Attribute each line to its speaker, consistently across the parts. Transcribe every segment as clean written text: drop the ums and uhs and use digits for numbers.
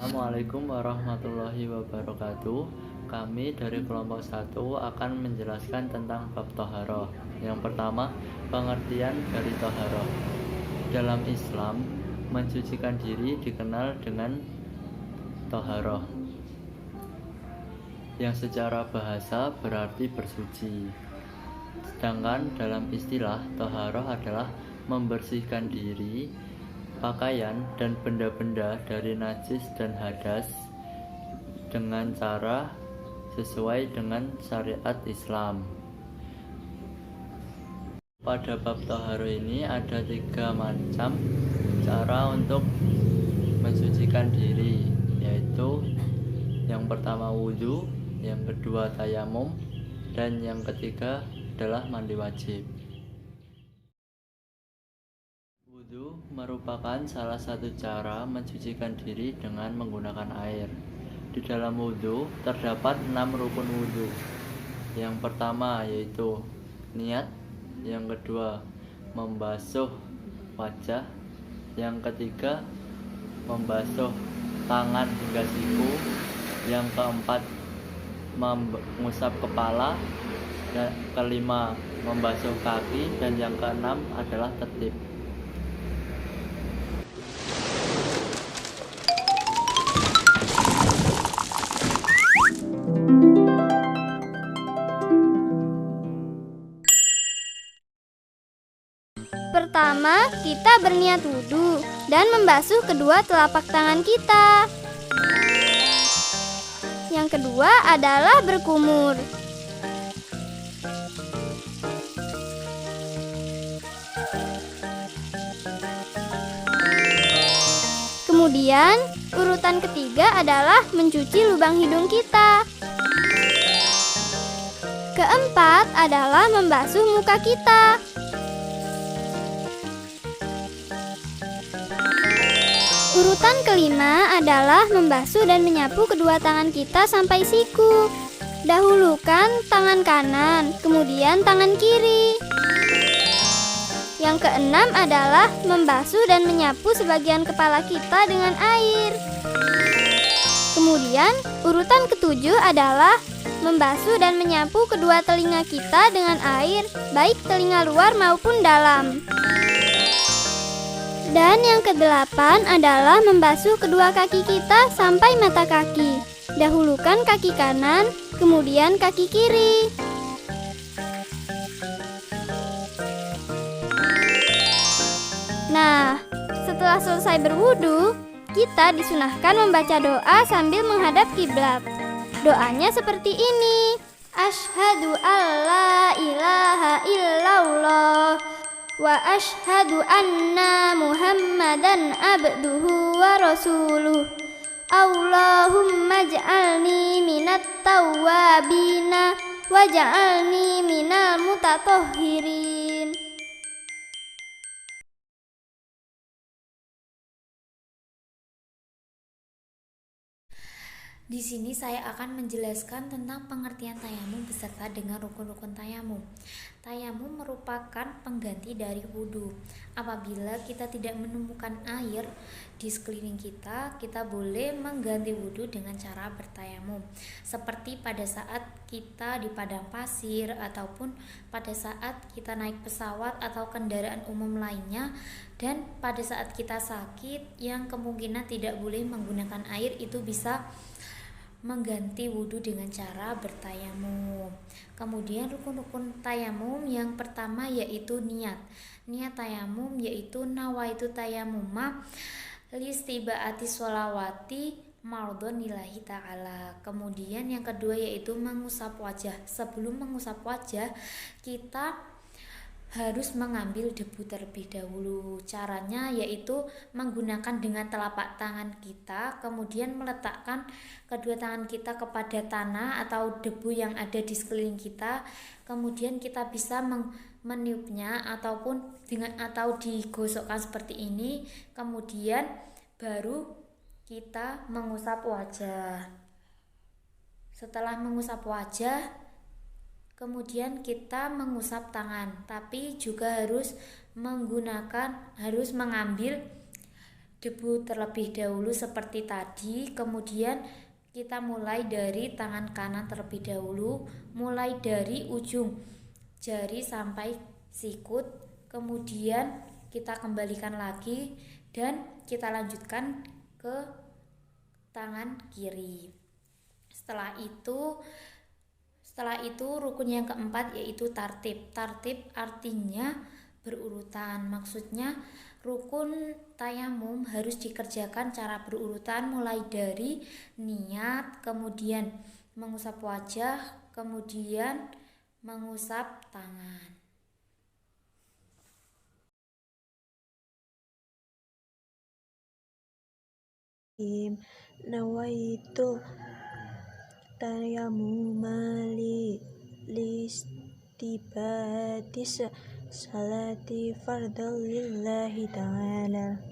Speaker 1: Assalamualaikum warahmatullahi wabarakatuh. Kami dari kelompok 1 akan menjelaskan tentang bab toharoh. Yang pertama, pengertian dari toharoh. Dalam Islam, mensucikan diri dikenal dengan toharoh, yang secara bahasa berarti bersuci. Sedangkan dalam istilah, toharoh adalah membersihkan diri, pakaian, dan benda-benda dari najis dan hadas dengan cara sesuai dengan syariat Islam. Pada bab toharoh ini ada 3 macam cara untuk mensucikan diri, yaitu yang pertama wudhu, yang kedua tayamum, dan yang ketiga adalah mandi wajib. Wudhu merupakan salah satu cara mensucikan diri dengan menggunakan air. Di dalam wudhu terdapat 6 rukun wudhu. Yang pertama yaitu niat, yang kedua membasuh wajah, yang ketiga membasuh tangan hingga siku, yang keempat mengusap kepala, dan kelima membasuh kaki, dan yang keenam adalah tertib.
Speaker 2: Pertama, kita berniat wudhu dan membasuh kedua telapak tangan kita. Yang kedua adalah berkumur. Kemudian, urutan ketiga adalah mencuci lubang hidung kita. Keempat adalah membasuh muka kita. Urutan kelima adalah membasuh dan menyapu kedua tangan kita sampai siku. Dahulukan tangan kanan, kemudian tangan kiri. Yang keenam adalah membasuh dan menyapu sebagian kepala kita dengan air. Kemudian, urutan ketujuh adalah membasuh dan menyapu kedua telinga kita dengan air, baik telinga luar maupun dalam. Dan yang kedelapan adalah membasuh kedua kaki kita sampai mata kaki. Dahulukan kaki kanan, kemudian kaki kiri. Nah, setelah selesai berwudu, kita disunahkan membaca doa sambil menghadap kiblat. Doanya seperti ini: Asyhadu alla ilaha illallah wa asyhadu anna Muhammadan abduhu wa rasuluh. Allahumma ja'alni minat tawwabina wa ja'alni minal mutatahhirin.
Speaker 3: Di sini saya akan menjelaskan tentang pengertian tayamum beserta dengan rukun-rukun tayamum. Tayamum merupakan pengganti dari wudhu. Apabila kita tidak menemukan air di sekeliling kita, kita boleh mengganti wudhu dengan cara bertayamum. Seperti pada saat kita di padang pasir ataupun pada saat kita naik pesawat atau kendaraan umum lainnya, dan pada saat kita sakit yang kemungkinan tidak boleh menggunakan air, itu bisa mengganti wudhu dengan cara bertayamum. Kemudian rukun-rukun tayamum yang pertama yaitu niat. Niat tayamum yaitu nawaitu tayamuma listibaati sholawati mardhon lillahi ta'ala. Kemudian yang kedua yaitu mengusap wajah. Sebelum mengusap wajah, kita harus mengambil debu terlebih dahulu. Caranya yaitu menggunakan dengan telapak tangan kita, kemudian meletakkan kedua tangan kita kepada tanah atau debu yang ada di sekeliling kita. Kemudian kita bisa meniupnya ataupun atau digosokkan seperti ini. Kemudian baru kita mengusap wajah. Setelah mengusap wajah, kemudian kita mengusap tangan, tapi juga harus mengambil debu terlebih dahulu seperti tadi. Kemudian kita mulai dari tangan kanan terlebih dahulu, mulai dari ujung jari sampai sikut. Kemudian kita kembalikan lagi dan kita lanjutkan ke tangan kiri. Setelah itu rukun yang keempat yaitu tartib. Tartib artinya berurutan. Maksudnya rukun tayamum harus dikerjakan cara berurutan, mulai dari niat, kemudian mengusap wajah, kemudian mengusap tangan.
Speaker 4: Nawaitu tayamuma listibatis salati fardal lillahi ta'ala.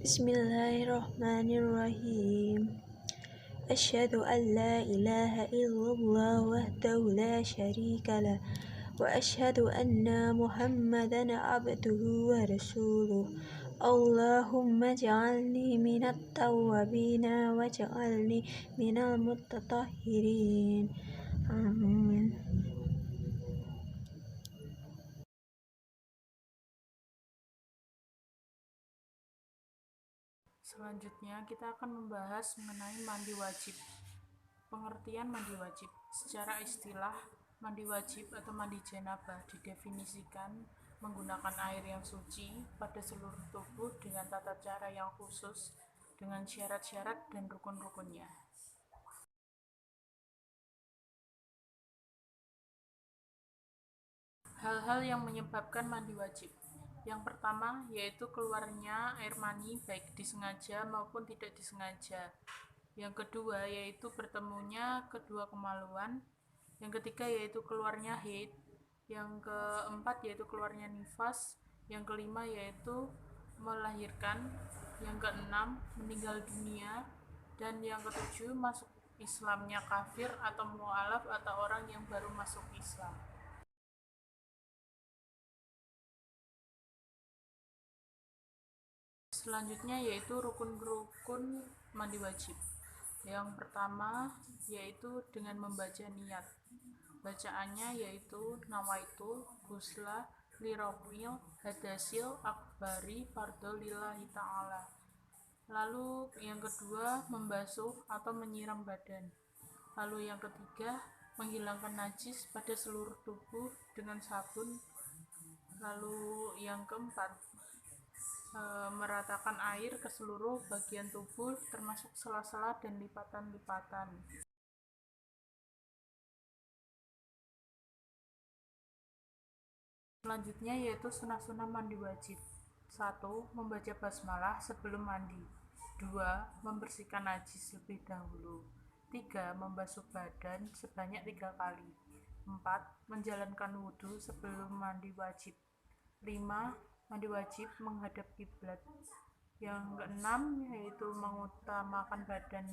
Speaker 4: Bismillahirrahmanirrahim. Asyhadu an la ilaha illallah wahdahu la syarika lah wa asyhadu anna Muhammadan abduhu wa rasuluh. Allahumma ja'alni minat tawwabina wa ja'alni minal mutatahhirin. Amin.
Speaker 5: Selanjutnya kita akan membahas mengenai mandi wajib. Pengertian mandi wajib. Secara istilah, mandi wajib atau mandi janabah didefinisikan menggunakan air yang suci pada seluruh tubuh dengan tata cara yang khusus, dengan syarat-syarat dan rukun-rukunnya. Hal-hal yang menyebabkan mandi wajib. Yang pertama yaitu keluarnya air mani baik disengaja maupun tidak disengaja. Yang kedua yaitu bertemunya kedua kemaluan. Yang ketiga yaitu keluarnya haid. Yang keempat yaitu keluarnya nifas. Yang kelima yaitu melahirkan. Yang keenam meninggal dunia. Dan yang ketujuh masuk Islamnya kafir atau mu'alaf atau orang yang baru masuk Islam. Selanjutnya yaitu rukun-rukun mandi wajib. Yang pertama yaitu dengan membaca niat. Bacaannya yaitu nawaitu gusla lirofil hadasil akbari fardhu lillahi ta'ala. Lalu yang kedua membasuh atau menyiram badan. Lalu yang ketiga menghilangkan najis pada seluruh tubuh dengan sabun. Lalu yang keempat meratakan air ke seluruh bagian tubuh termasuk sela-sela dan lipatan-lipatan. Selanjutnya yaitu sunah-sunah mandi wajib. 1. Membaca basmalah sebelum mandi. 2. Membersihkan najis lebih dahulu. 3. Membasuh badan sebanyak 3 kali. 4. Menjalankan wudhu sebelum mandi wajib. 5. Mandi wajib menghadap kiblat. Yang keenam yaitu mengutamakan badan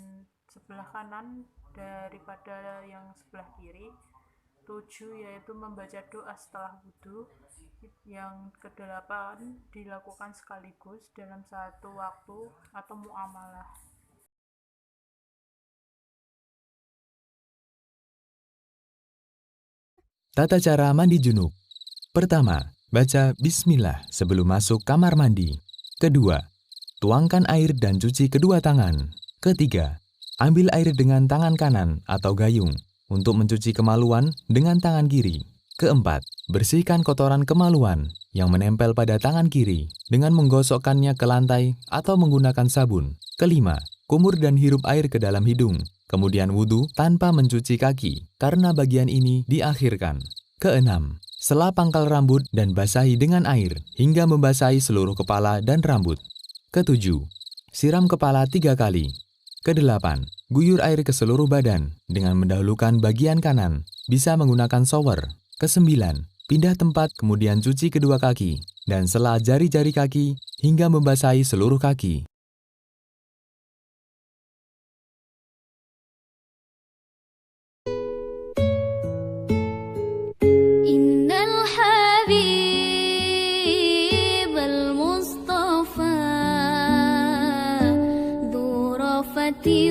Speaker 5: sebelah kanan daripada yang sebelah kiri. 7 yaitu membaca doa setelah wudhu. Yang kedelapan dilakukan sekaligus dalam satu waktu atau muamalah.
Speaker 6: Tata cara mandi junub. Pertama, baca bismillah sebelum masuk kamar mandi. Kedua, tuangkan air dan cuci kedua tangan. Ketiga, Ambil air dengan tangan kanan atau gayung untuk mencuci kemaluan dengan tangan kiri. Keempat, bersihkan kotoran kemaluan yang menempel pada tangan kiri dengan menggosokkannya ke lantai atau menggunakan sabun. Kelima, kumur dan hirup air ke dalam hidung, kemudian wudhu tanpa mencuci kaki karena bagian ini diakhirkan. Keenam, sela pangkal rambut dan basahi dengan air hingga membasahi seluruh kepala dan rambut. Ketujuh, siram kepala 3 kali. Kedelapan, guyur air ke seluruh badan dengan mendahulukan bagian kanan, bisa menggunakan shower. Kesembilan, pindah tempat kemudian cuci kedua kaki dan sela jari-jari kaki hingga membasahi seluruh kaki.
Speaker 2: Innal habib al-mustafa dhu rafati